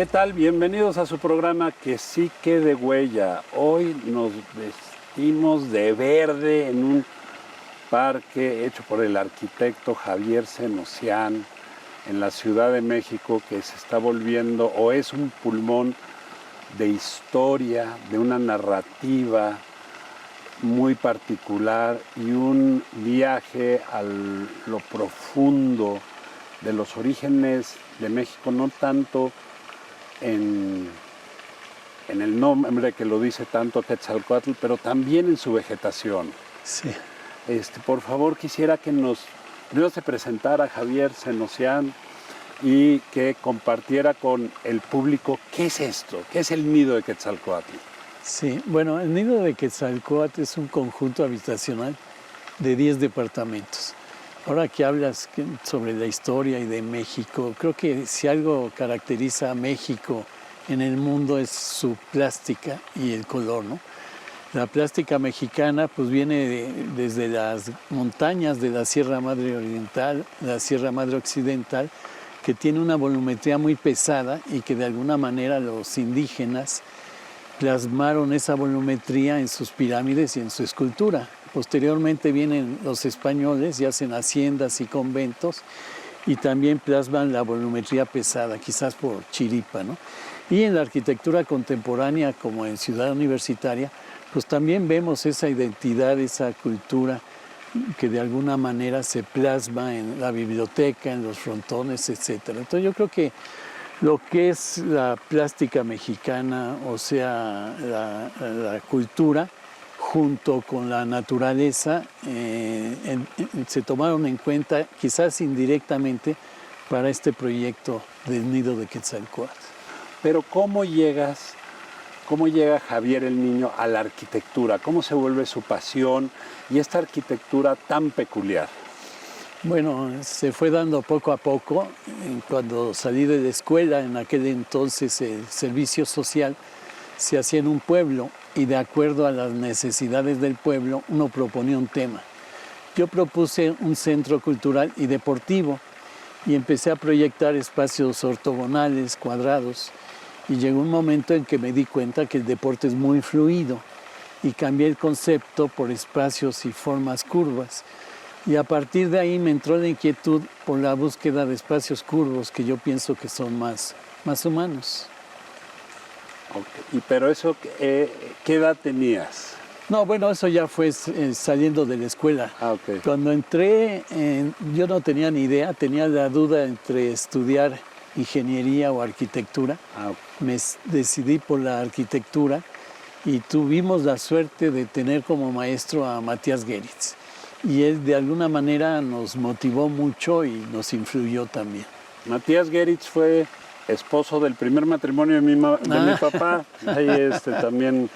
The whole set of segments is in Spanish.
¿Qué tal? Bienvenidos a su programa Que sí quede huella. Hoy nos vestimos de verde en un parque hecho por el arquitecto Javier Senosian en la Ciudad de México, que se está volviendo o es un pulmón de historia, de una narrativa muy particular y un viaje a lo profundo de los orígenes de México, no tanto en el nombre que lo dice tanto Quetzalcóatl, pero también en su vegetación. Sí. Por favor, quisiera que primero se presentara Javier Senosian y que compartiera con el público qué es esto, qué es el nido de Quetzalcóatl. Sí, bueno, el nido de Quetzalcóatl es un conjunto habitacional de 10 departamentos. Ahora que hablas sobre la historia y de México, creo que si algo caracteriza a México en el mundo es su plástica y el color, ¿no? La plástica mexicana pues viene desde las montañas de la Sierra Madre Oriental, la Sierra Madre Occidental, que tiene una volumetría muy pesada y que de alguna manera los indígenas plasmaron esa volumetría en sus pirámides y en su escultura. Posteriormente vienen los españoles y hacen haciendas y conventos y también plasman la volumetría pesada, quizás por chiripa, ¿no? Y en la arquitectura contemporánea, como en Ciudad Universitaria, pues también vemos esa identidad, esa cultura que de alguna manera se plasma en la biblioteca, en los frontones, etc. Entonces yo creo que lo que es la plástica mexicana, o sea, la cultura, junto con la naturaleza, se tomaron en cuenta, quizás indirectamente, para este proyecto del nido de Quetzalcóatl. Pero ¿cómo llega Javier el Niño a la arquitectura? ¿Cómo se vuelve su pasión y esta arquitectura tan peculiar? Bueno, se fue dando poco a poco. Cuando salí de la escuela, en aquel entonces el servicio social se hacía en un pueblo y de acuerdo a las necesidades del pueblo uno proponía un tema. Yo propuse un centro cultural y deportivo y empecé a proyectar espacios ortogonales, cuadrados, y llegó un momento en que me di cuenta que el deporte es muy fluido y cambié el concepto por espacios y formas curvas. Y a partir de ahí me entró la inquietud por la búsqueda de espacios curvos que yo pienso que son más humanos. Okay. Pero eso, ¿qué edad tenías? No, bueno, eso ya fue saliendo de la escuela. Okay. Cuando entré, yo no tenía ni idea, tenía la duda entre estudiar ingeniería o arquitectura. Okay. Me decidí por la arquitectura y tuvimos la suerte de tener como maestro a Matías Geritz. Y él de alguna manera nos motivó mucho y nos influyó también. Matías Geritz fue esposo del primer matrimonio de mi papá. Ahí también,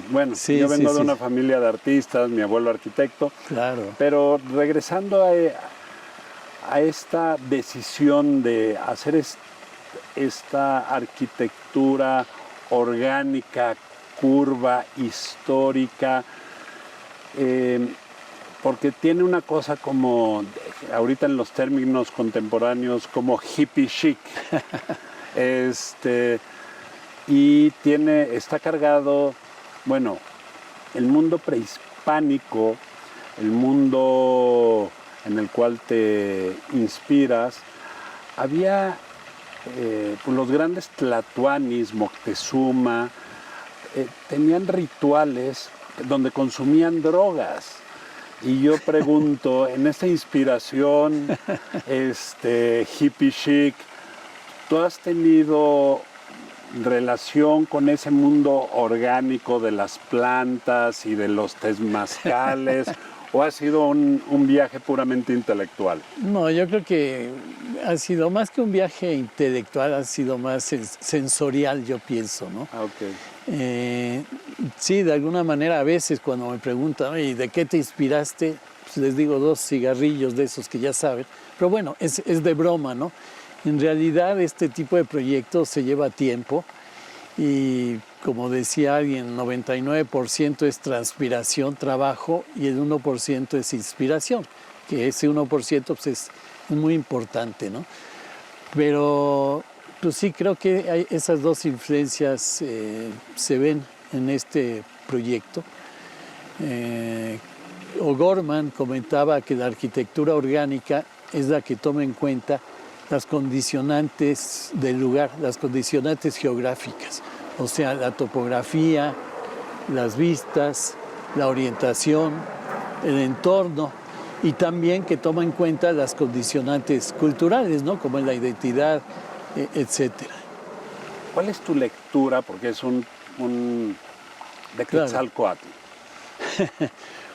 bueno, sí, yo vengo de una familia de artistas, mi abuelo arquitecto. Claro. Pero regresando a esta decisión de hacer esta arquitectura orgánica, curva, histórica, porque tiene una cosa como, ahorita en los términos contemporáneos, como hippie chic. Y está cargado, bueno, el mundo prehispánico, el mundo en el cual te inspiras, había los grandes tlatoanis, Moctezuma, tenían rituales donde consumían drogas. Y yo pregunto, en esta inspiración hippie chic, ¿tú has tenido relación con ese mundo orgánico de las plantas y de los temazcales? ¿O ha sido un viaje puramente intelectual? No, yo creo que ha sido más que un viaje intelectual, ha sido más sensorial, yo pienso, ¿no? Okay. Sí, de alguna manera a veces cuando me preguntan, ¿y de qué te inspiraste? Pues les digo 2 cigarrillos de esos que ya saben. Pero bueno, es de broma, ¿no? En realidad este tipo de proyectos se lleva tiempo y como decía alguien, 99% es transpiración, trabajo y el 1% es inspiración, que ese 1% pues es muy importante, ¿no? Pero Pues sí, creo que esas dos influencias se ven en este proyecto. O'Gorman comentaba que la arquitectura orgánica es la que toma en cuenta las condicionantes del lugar, las condicionantes geográficas, o sea, la topografía, las vistas, la orientación, el entorno, y también que toma en cuenta las condicionantes culturales, ¿no? Como la identidad, etcétera. ¿Cuál es tu lectura? Porque es un de Quetzalcóatl. Claro.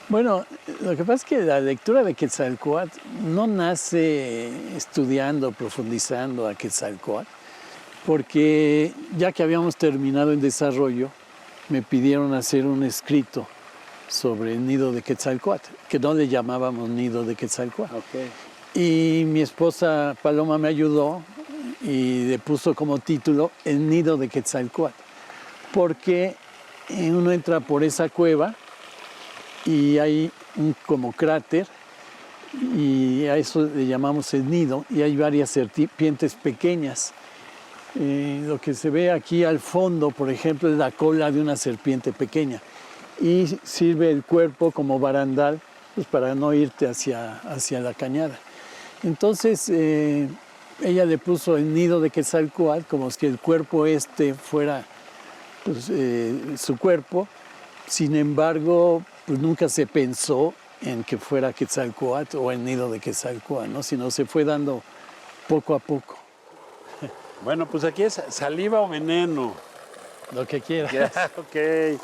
Bueno, lo que pasa es que la lectura de Quetzalcóatl no nace estudiando, profundizando a Quetzalcóatl, porque ya que habíamos terminado el desarrollo, me pidieron hacer un escrito sobre el nido de Quetzalcóatl, que no le llamábamos nido de Quetzalcóatl. Okay. Y mi esposa Paloma me ayudó y le puso como título El nido de Quetzalcóatl, porque uno entra por esa cueva y hay un como cráter y a eso le llamamos el nido, y hay varias serpientes pequeñas. Lo que se ve aquí al fondo, por ejemplo, es la cola de una serpiente pequeña, y sirve el cuerpo como barandal, pues, para no irte hacia la cañada. Entonces ella le puso el nido de Quetzalcóatl como si el cuerpo fuera, pues, su cuerpo. Sin embargo, pues nunca se pensó en que fuera Quetzalcóatl o el nido de Quetzalcóatl, ¿no? Sino se fue dando poco a poco. Bueno, pues aquí es saliva o veneno. Lo que quieras. Yeah, ok.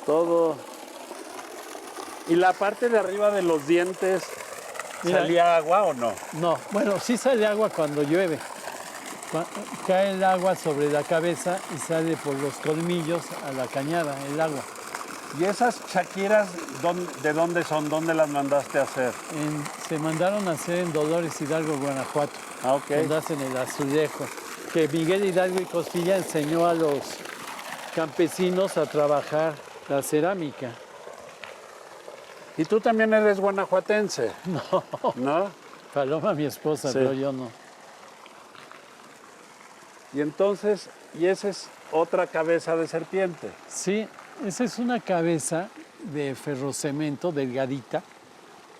Todo. ¿Y la parte de arriba de los dientes, salía agua o no? No, bueno, sí sale agua cuando llueve. Cae el agua sobre la cabeza y sale por los colmillos a la cañada, el agua. ¿Y esas chaquiras de dónde son? ¿Dónde las mandaste a hacer? Se mandaron a hacer en Dolores Hidalgo, Guanajuato. Ah, ok. Donde hacen el azulejo. Que Miguel Hidalgo y Costilla enseñó a los campesinos a trabajar la cerámica. ¿Y tú también eres guanajuatense? No. ¿No? Paloma, mi esposa, Sí. pero yo no. Y entonces, ¿y esa es otra cabeza de serpiente? Sí, esa es una cabeza de ferrocemento delgadita,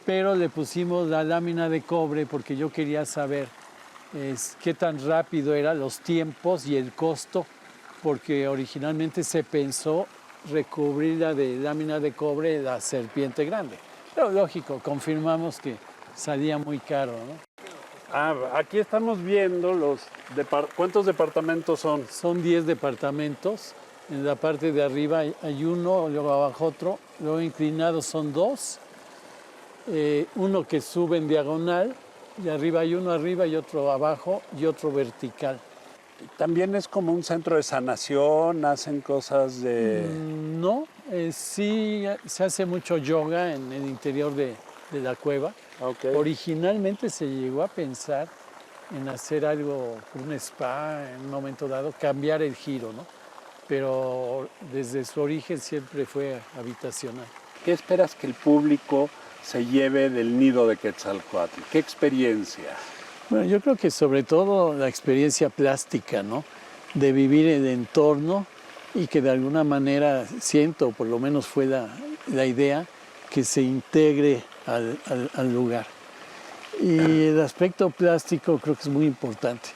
pero le pusimos la lámina de cobre porque yo quería saber qué tan rápido eran los tiempos y el costo, porque originalmente se pensó recubrirla de lámina de cobre la serpiente grande. Pero lógico, confirmamos que salía muy caro, ¿no? Ah, aquí estamos viendo ¿cuántos departamentos son? Son 10 departamentos. En la parte de arriba hay uno, luego abajo otro, luego inclinados son 2, uno que sube en diagonal, y arriba hay uno arriba y otro abajo y otro vertical. También es como un centro de sanación, hacen cosas de... No, sí se hace mucho yoga en el interior de la cueva. Okay. Originalmente se llegó a pensar en hacer algo, un spa en un momento dado, cambiar el giro, ¿no? Pero desde su origen siempre fue habitacional. ¿Qué esperas que el público se lleve del nido de Quetzalcóatl? ¿Qué experiencia? Bueno, yo creo que sobre todo la experiencia plástica, ¿no? De vivir el entorno y que de alguna manera siento, por lo menos fue la idea, que se integre al lugar. Y el aspecto plástico creo que es muy importante.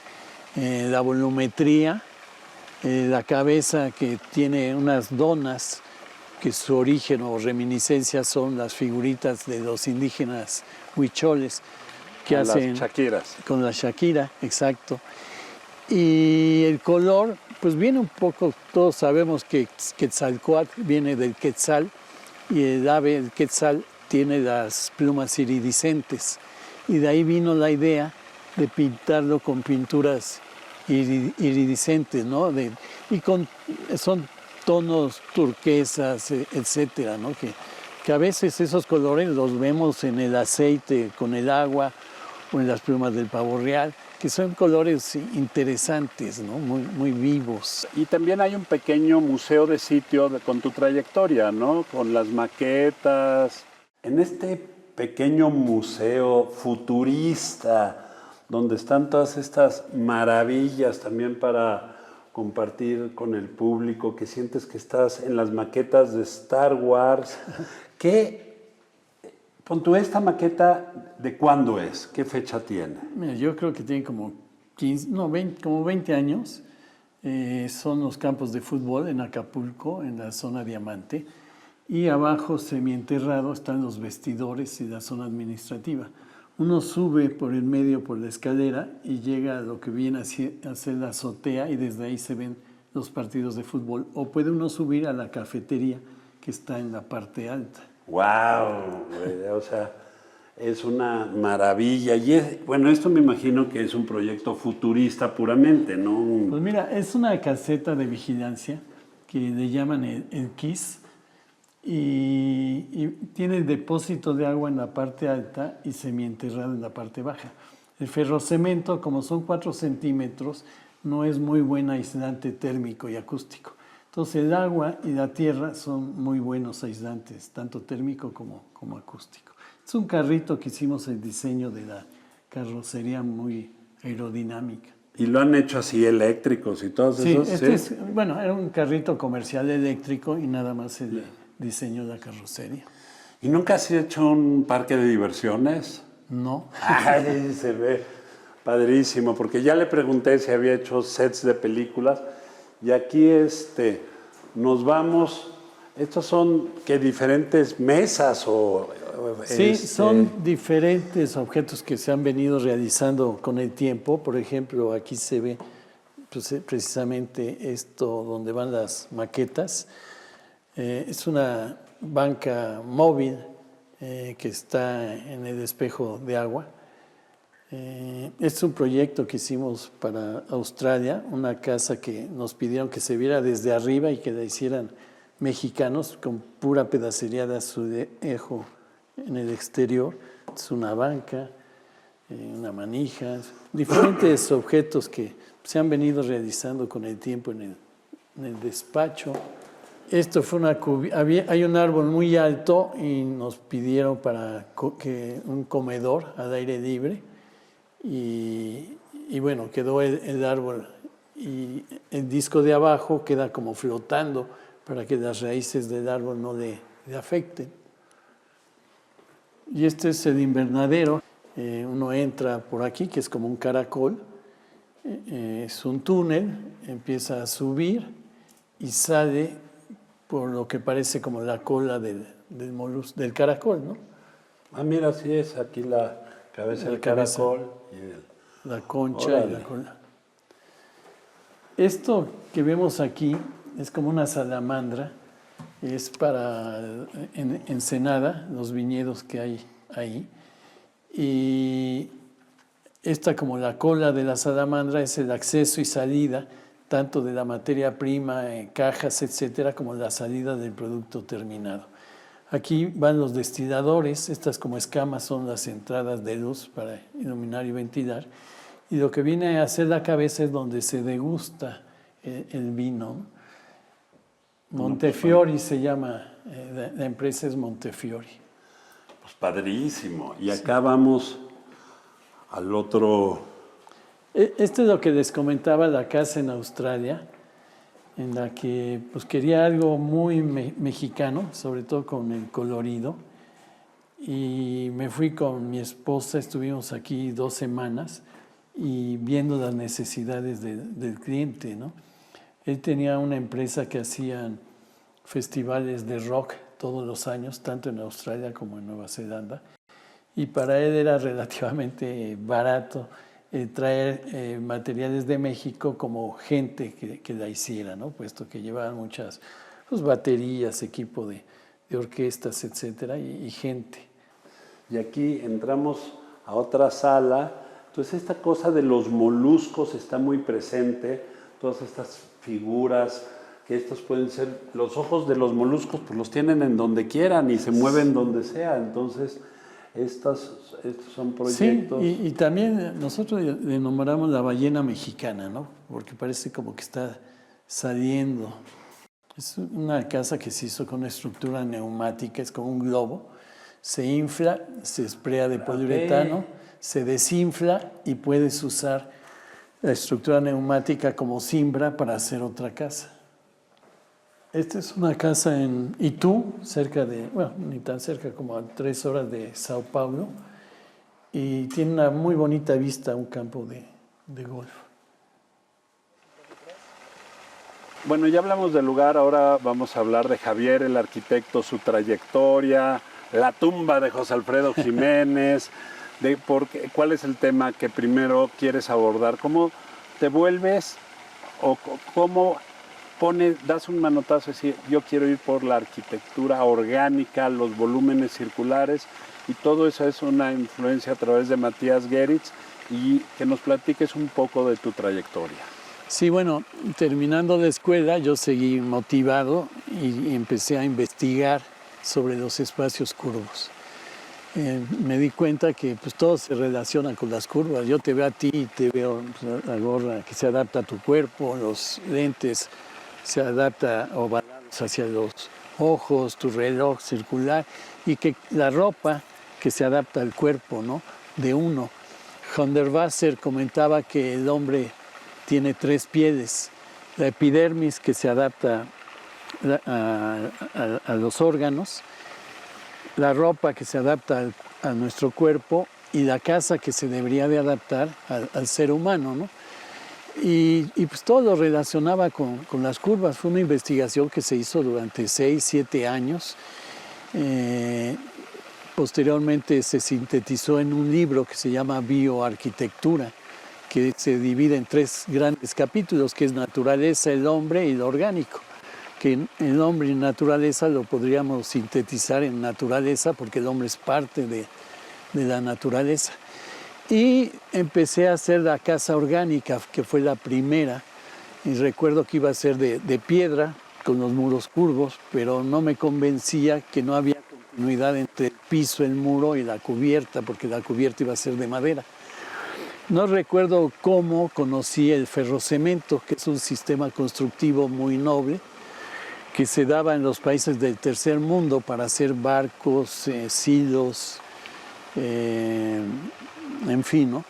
La volumetría, la cabeza que tiene unas donas, que su origen o reminiscencia son las figuritas de los indígenas huicholes que hacen las chaquiras. Con la shakira, exacto. Y el color, pues viene un poco, todos sabemos que Quetzalcóatl viene del quetzal, y el ave, el quetzal, tiene las plumas iridiscentes. Y de ahí vino la idea de pintarlo con pinturas iridiscentes, ¿no? Son tonos turquesas, etcétera, ¿no? Que a veces esos colores los vemos en el aceite con el agua o en las plumas del pavo real, que son colores interesantes, ¿no? Muy vivos. Y también hay un pequeño museo de sitio con tu trayectoria, ¿no? Con las maquetas. En este pequeño museo futurista donde están todas estas maravillas también para compartir con el público, que sientes que estás en las maquetas de Star Wars. Pon tú, ¿esta maqueta de cuándo es? ¿Qué fecha tiene? Mira, yo creo que tiene como 15, no, 20, como 20 años. Son los campos de fútbol en Acapulco, en la zona Diamante. Y abajo, semienterrado, están los vestidores y la zona administrativa. Uno sube por el medio, por la escalera, y llega a lo que viene a ser la azotea, y desde ahí se ven los partidos de fútbol. O puede uno subir a la cafetería, que está en la parte alta. ¡Wow! O sea, es una maravilla. Y bueno, esto me imagino que es un proyecto futurista puramente, ¿no? Pues mira, es una caseta de vigilancia que le llaman el KISS, y tiene el depósito de agua en la parte alta y semienterrado en la parte baja. El ferrocemento, como son 4 centímetros, no es muy buen aislante térmico y acústico. Entonces el agua y la tierra son muy buenos aislantes, tanto térmico como acústico. Es un carrito que hicimos el diseño de la carrocería muy aerodinámica. Y lo han hecho así eléctricos y todos esos. Sí, bueno, era un carrito comercial eléctrico y nada más el diseño de la carrocería. ¿Y nunca has hecho un parque de diversiones? No. Ay, se ve padrísimo, porque ya le pregunté si había hecho sets de películas y aquí nos vamos. ¿Estos son qué, diferentes mesas o...? Sí, son diferentes objetos que se han venido realizando con el tiempo. Por ejemplo, aquí se ve pues, precisamente esto donde van las maquetas. Es una banca móvil que está en el espejo de agua. Es un proyecto que hicimos para Australia, una casa que nos pidieron que se viera desde arriba y que la hicieran mexicanos con pura pedacería de azulejo en el exterior. Es una banca, una manija, diferentes objetos que se han venido realizando con el tiempo en el despacho. Esto fue hay un árbol muy alto y nos pidieron para un comedor al aire libre y bueno, quedó el árbol y el disco de abajo queda como flotando para que las raíces del árbol no le afecten. Y este es el invernadero. Uno entra por aquí, que es como un caracol, es un túnel, empieza a subir y sale por lo que parece como la cola del caracol, ¿no? Ah, mira, sí es aquí la cabeza del caracol. Y la concha. Órale. Y la cola. Esto que vemos aquí es como una salamandra, es para Ensenada, los viñedos que hay ahí. Y esta como la cola de la salamandra es el acceso y salida tanto de la materia prima, cajas, etcétera, como la salida del producto terminado. Aquí van los destiladores, estas como escamas son las entradas de luz para iluminar y ventilar, y lo que viene a hacer la cabeza es donde se degusta el vino. Montefiori se llama, la empresa es Montefiori. Pues padrísimo. Y acá vamos al otro... Esto es lo que les comentaba, la casa en Australia, en la que pues, quería algo muy mexicano, sobre todo con el colorido. Y me fui con mi esposa, estuvimos aquí 2 semanas y viendo las necesidades del cliente, ¿no? Él tenía una empresa que hacían festivales de rock todos los años, tanto en Australia como en Nueva Zelanda. Y para él era relativamente barato traer materiales de México como gente que la hiciera, ¿no? Puesto que llevaban muchas pues, baterías, equipo de orquestas, etcétera, y gente. Y aquí entramos a otra sala. Entonces esta cosa de los moluscos está muy presente, todas estas figuras, que estos pueden ser, los ojos de los moluscos pues los tienen en donde quieran y se mueven donde sea, entonces estos son proyectos. Sí, y también nosotros le nombramos la ballena mexicana, ¿no? Porque parece como que está saliendo. Es una casa que se hizo con una estructura neumática, es como un globo, se infla, se esprea de poliuretano, se desinfla y puedes usar la estructura neumática como cimbra para hacer otra casa. Esta es una casa en Itu, cerca de, bueno, ni tan cerca, como a 3 horas de Sao Paulo, y tiene una muy bonita vista a un campo de golf. Bueno, ya hablamos del lugar, ahora vamos a hablar de Javier, el arquitecto, su trayectoria, la tumba de José Alfredo Jiménez, cuál es el tema que primero quieres abordar, cómo te vuelves o cómo das un manotazo y decir, yo quiero ir por la arquitectura orgánica, los volúmenes circulares, y todo eso es una influencia a través de Matías Geritz, y que nos platiques un poco de tu trayectoria. Sí, bueno, terminando la escuela yo seguí motivado y empecé a investigar sobre los espacios curvos. Me di cuenta que pues, todo se relaciona con las curvas. Yo te veo a ti y te veo la gorra que se adapta a tu cuerpo, los lentes se adapta ovalados hacia los ojos, tu reloj circular, y que la ropa que se adapta al cuerpo, ¿no?, de uno. Hundertwasser comentaba que el hombre tiene 3 pieles: la epidermis, que se adapta a los órganos, la ropa que se adapta a nuestro cuerpo, y la casa que se debería de adaptar al ser humano, ¿no? Y pues todo lo relacionaba con las curvas. Fue una investigación que se hizo durante 6, 7 años. Posteriormente se sintetizó en un libro que se llama Bioarquitectura, que se divide en 3 grandes capítulos, que es naturaleza, el hombre y lo orgánico. Que el hombre y naturaleza lo podríamos sintetizar en naturaleza, porque el hombre es parte de la naturaleza. Y empecé a hacer la casa orgánica, que fue la primera, y recuerdo que iba a ser de piedra, con los muros curvos, pero no me convencía que no había continuidad entre el piso, el muro y la cubierta, porque la cubierta iba a ser de madera. No recuerdo cómo conocí el ferrocemento, que es un sistema constructivo muy noble, que se daba en los países del tercer mundo para hacer barcos, silos, en fin, ¿no?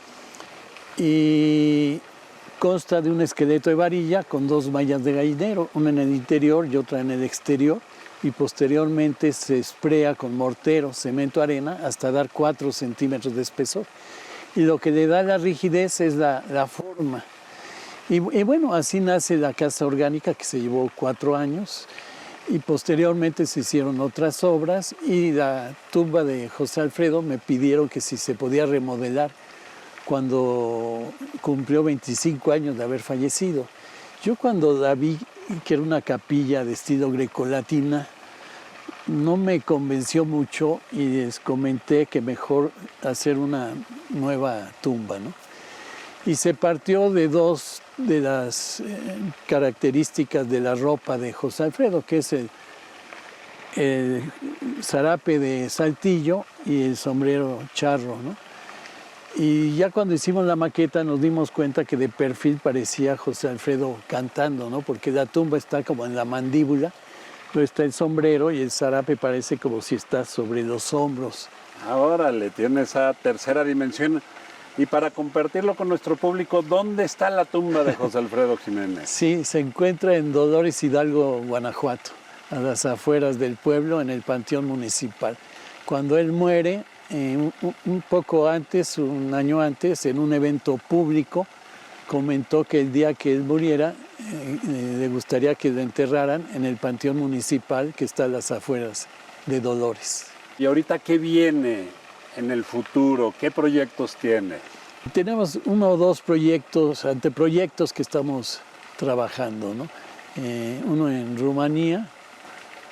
Y consta de un esqueleto de varilla con 2 mallas de gallinero, una en el interior y otra en el exterior, y posteriormente se esprea con mortero, cemento, arena, hasta dar 4 centímetros de espesor. Y lo que le da la rigidez es la forma. Y bueno, así nace la casa orgánica, que se llevó 4 años, y posteriormente se hicieron otras obras, y la tumba de José Alfredo me pidieron que si se podía remodelar cuando cumplió 25 años de haber fallecido. Yo cuando la vi, que era una capilla de estilo grecolatina, no me convenció mucho y les comenté que mejor hacer una nueva tumba, ¿no? Y se partió de 2 de las características de la ropa de José Alfredo, que es el zarape de saltillo y el sombrero charro, ¿no? Y ya cuando hicimos la maqueta nos dimos cuenta que de perfil parecía José Alfredo cantando, ¿no? Porque la tumba está como en la mandíbula, pero está el sombrero y el zarape parece como si está sobre los hombros. Órale, tiene esa tercera dimensión. Y para compartirlo con nuestro público, ¿dónde está la tumba de José Alfredo Jiménez? Sí, se encuentra en Dolores Hidalgo, Guanajuato, a las afueras del pueblo, en el Panteón Municipal. Cuando él muere, un poco antes, un año antes, en un evento público, comentó que el día que él muriera, le gustaría que lo enterraran en el Panteón Municipal, que está a las afueras de Dolores. ¿Y ahorita qué viene en el futuro? ¿Qué proyectos tiene? Tenemos 1 o 2 proyectos, anteproyectos que estamos trabajando, ¿no? Uno en Rumanía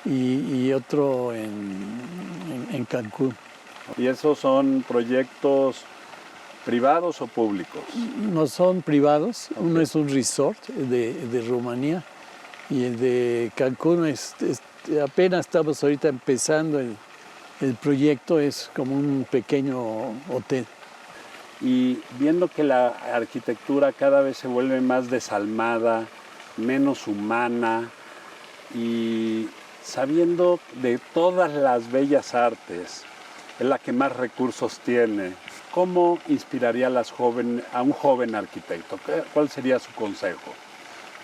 y otro en Cancún. ¿Y esos son proyectos privados o públicos? No, son privados. Okay. Uno es un resort de Rumanía y el de Cancún apenas estamos ahorita empezando el proyecto, es como un pequeño hotel. Y viendo que la arquitectura cada vez se vuelve más desalmada, menos humana, y sabiendo de todas las bellas artes, es la que más recursos tiene, ¿cómo inspiraría a un joven arquitecto? ¿Cuál sería su consejo?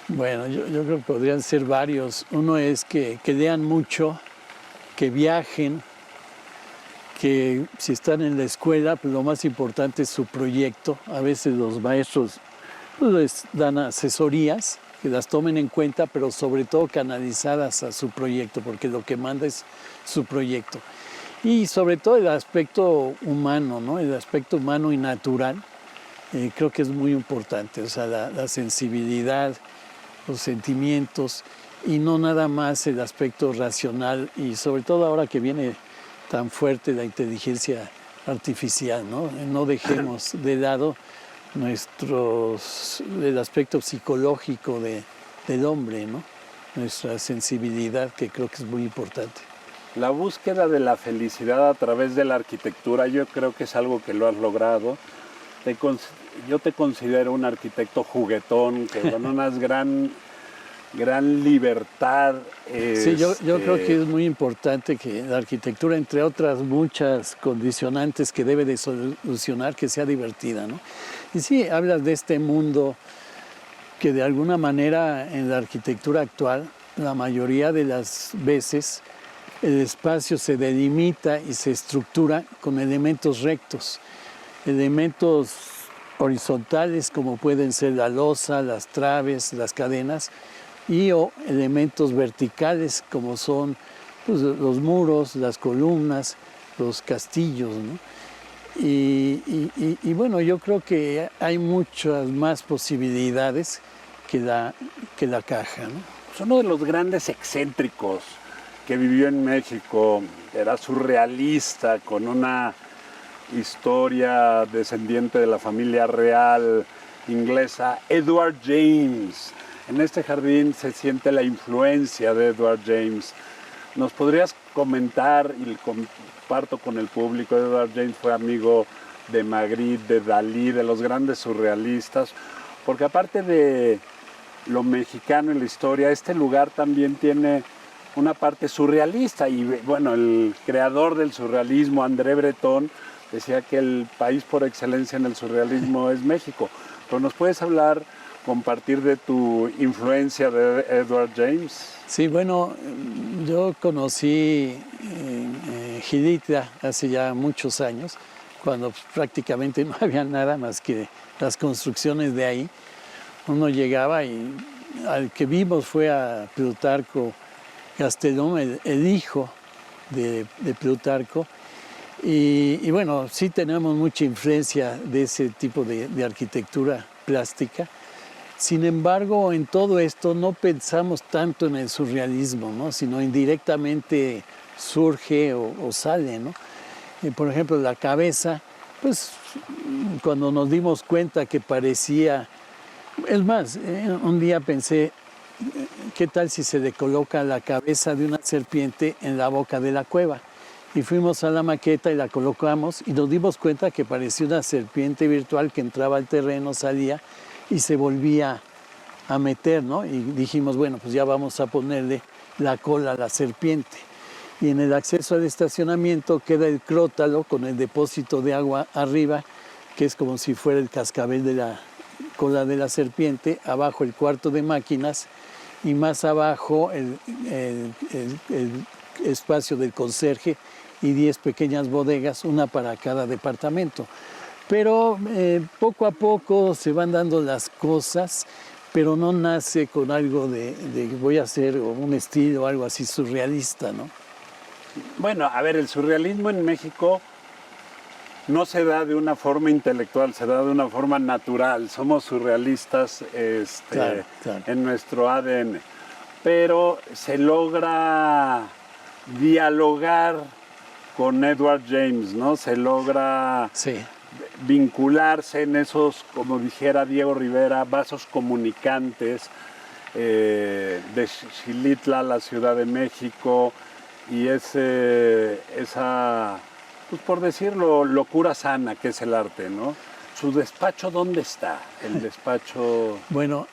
Bueno, yo creo que podrían ser varios. Uno es que lean mucho, que viajen, que si están en la escuela, pues lo más importante es su proyecto. A veces los maestros pues, les dan asesorías, que las tomen en cuenta, pero sobre todo canalizadas a su proyecto, porque lo que manda es su proyecto. Y sobre todo el aspecto humano, ¿no? El aspecto humano y natural, creo que es muy importante. O sea, la sensibilidad, los sentimientos, y no nada más el aspecto racional, y sobre todo ahora que viene tan fuerte la inteligencia artificial, ¿no? No dejemos de lado el aspecto psicológico del hombre, ¿no? Nuestra sensibilidad, que creo que es muy importante. La búsqueda de la felicidad a través de la arquitectura, yo creo que es algo que lo has logrado. Yo te considero un arquitecto juguetón, que con una gran libertad. Sí, yo creo que es muy importante que la arquitectura, entre otras muchas condicionantes que debe de solucionar, que sea divertida, ¿no? Y sí, hablas de este mundo que de alguna manera en la arquitectura actual, la mayoría de las veces, el espacio se delimita y se estructura con elementos rectos, elementos horizontales como pueden ser la losa, las traves, las cadenas, y o elementos verticales como son pues, los muros, las columnas, los castillos, ¿no? Y bueno, yo creo que hay muchas más posibilidades que la caja, ¿no? Es uno de los grandes excéntricos que vivió en México. Era surrealista, con una historia descendiente de la familia real inglesa, Edward James. En este jardín se siente la influencia de Edward James. ¿Nos podrías comentar, y comparto con el público, Edward James fue amigo de Magritte, de Dalí, de los grandes surrealistas, porque aparte de lo mexicano en la historia, este lugar también tiene una parte surrealista, y bueno, el creador del surrealismo, André Breton, decía que el país por excelencia en el surrealismo es México. Pero ¿nos puedes hablar, compartir de tu influencia de Edward James? Sí, bueno, yo conocí Gilitla hace ya muchos años, cuando prácticamente no había nada más que las construcciones de ahí. Uno llegaba y al que vimos fue a Plutarco Castellón, el hijo de Plutarco. Y bueno, sí tenemos mucha influencia de ese tipo de arquitectura plástica. Sin embargo, en todo esto no pensamos tanto en el surrealismo, ¿no? Sino indirectamente surge o sale, ¿no? Por ejemplo, la cabeza, pues cuando nos dimos cuenta que parecía... Es más, un día pensé, ¿qué tal si se le coloca la cabeza de una serpiente en la boca de la cueva? Y fuimos a la maqueta y la colocamos y nos dimos cuenta que parecía una serpiente virtual que entraba al terreno, salía y se volvía a meter, ¿no? Y dijimos, bueno, pues ya vamos a ponerle la cola a la serpiente. Y en el acceso al estacionamiento queda el crótalo con el depósito de agua arriba, que es como si fuera el cascabel de la cola de la serpiente, abajo el cuarto de máquinas y más abajo el espacio del conserje y 10 pequeñas bodegas, una para cada departamento. Pero poco a poco se van dando las cosas, pero no nace con algo de voy a hacer un estilo, algo así surrealista, ¿no? Bueno, a ver, el surrealismo en México no se da de una forma intelectual, se da de una forma natural. Somos surrealistas Claro. en nuestro ADN, pero se logra dialogar con Edward James, ¿no? Se logra vincularse en esos, como dijera Diego Rivera, vasos comunicantes de Xilitla, la Ciudad de México, y esa, pues por decirlo, locura sana que es el arte, ¿no? ¿Su despacho dónde está? El despacho... Bueno,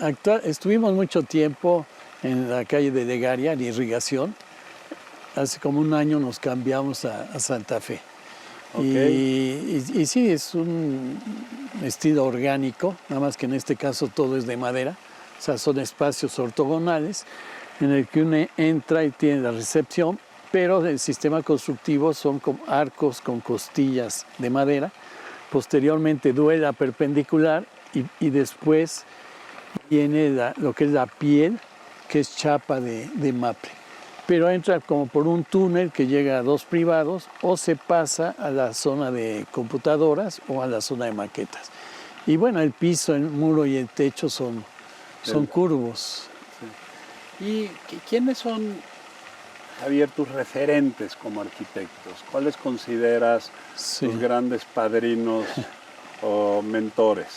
estuvimos mucho tiempo en la calle de Legaria, en Irrigación. Hace como un año nos cambiamos a Santa Fe. Ok. Y sí, es un estilo orgánico, nada más que en este caso todo es de madera. O sea, son espacios ortogonales en el que uno entra y tiene la recepción, pero el sistema constructivo son como arcos con costillas de madera. Posteriormente duela perpendicular y después viene lo que es la piel, que es chapa de maple. Pero entra como por un túnel que llega a dos privados o se pasa a la zona de computadoras o a la zona de maquetas. Y bueno, el piso, el muro y el techo son curvos. Sí. ¿Y quiénes son, Javier, tus referentes como arquitectos? ¿Cuáles consideras tus grandes padrinos o mentores?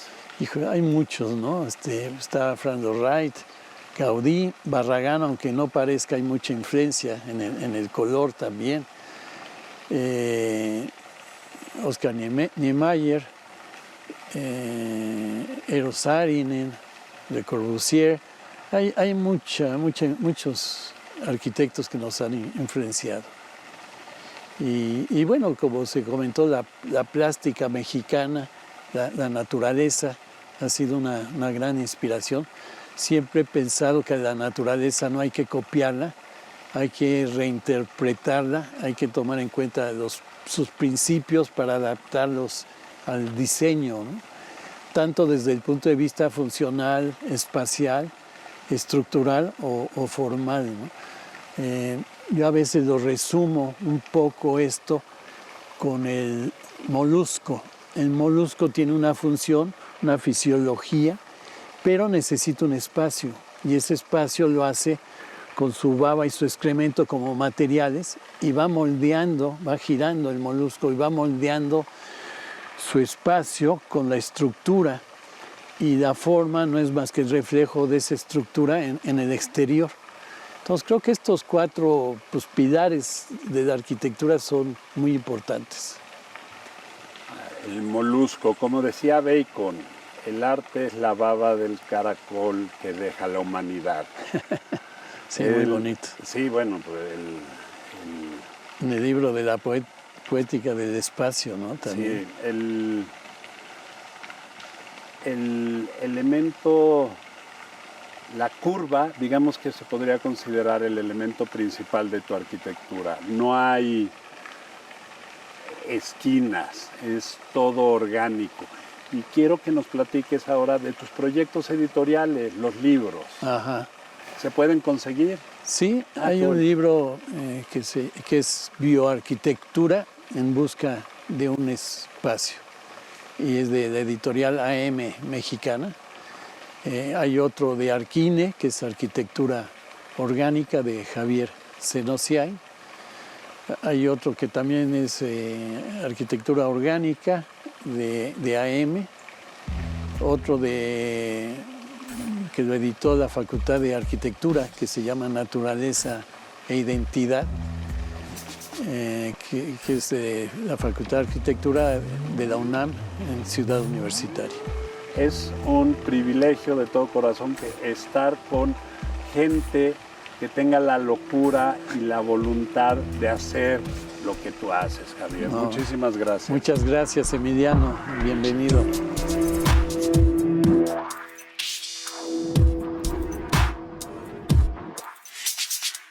Hijo, hay muchos, ¿no? Está Franz Wright, Gaudí, Barragán, aunque no parezca, hay mucha influencia en el color también. Oscar Niemeyer, Eero Saarinen, Le Corbusier. Hay muchos arquitectos que nos han influenciado. Y bueno, como se comentó, la plástica mexicana, la naturaleza, ha sido una gran inspiración. Siempre he pensado que la naturaleza no hay que copiarla, hay que reinterpretarla, hay que tomar en cuenta sus principios para adaptarlos al diseño, ¿no? Tanto desde el punto de vista funcional, espacial, estructural o formal, ¿no? Yo a veces lo resumo un poco esto con el molusco. El molusco tiene una función, una fisiología, pero necesita un espacio y ese espacio lo hace con su baba y su excremento como materiales y va moldeando, va girando el molusco y va moldeando su espacio con la estructura y la forma no es más que el reflejo de esa estructura en el exterior. Entonces creo que estos cuatro pilares de la arquitectura son muy importantes. El molusco, como decía Bacon, el arte es la baba del caracol que deja la humanidad. Sí, muy bonito. Sí, bueno, pues en el libro de la poética del espacio, ¿no? También. Sí, el elemento, la curva, digamos que se podría considerar el elemento principal de tu arquitectura. No hay esquinas, es todo orgánico. Y quiero que nos platiques ahora de tus proyectos editoriales, los libros. Ajá. ¿Se pueden conseguir? Sí, hay un libro que es Bioarquitectura en busca de un espacio y es de la editorial AM mexicana. Hay otro de Arquine, que es Arquitectura Orgánica de Javier Senosiay. Hay otro que también es Arquitectura Orgánica de AM. Otro que lo editó la Facultad de Arquitectura, que se llama Naturaleza e Identidad, que es de la Facultad de Arquitectura de la UNAM en Ciudad Universitaria. Es un privilegio de todo corazón estar con gente que tenga la locura y la voluntad de hacer lo que tú haces, Javier. Muchísimas gracias. Muchas gracias, Emiliano. Bienvenido.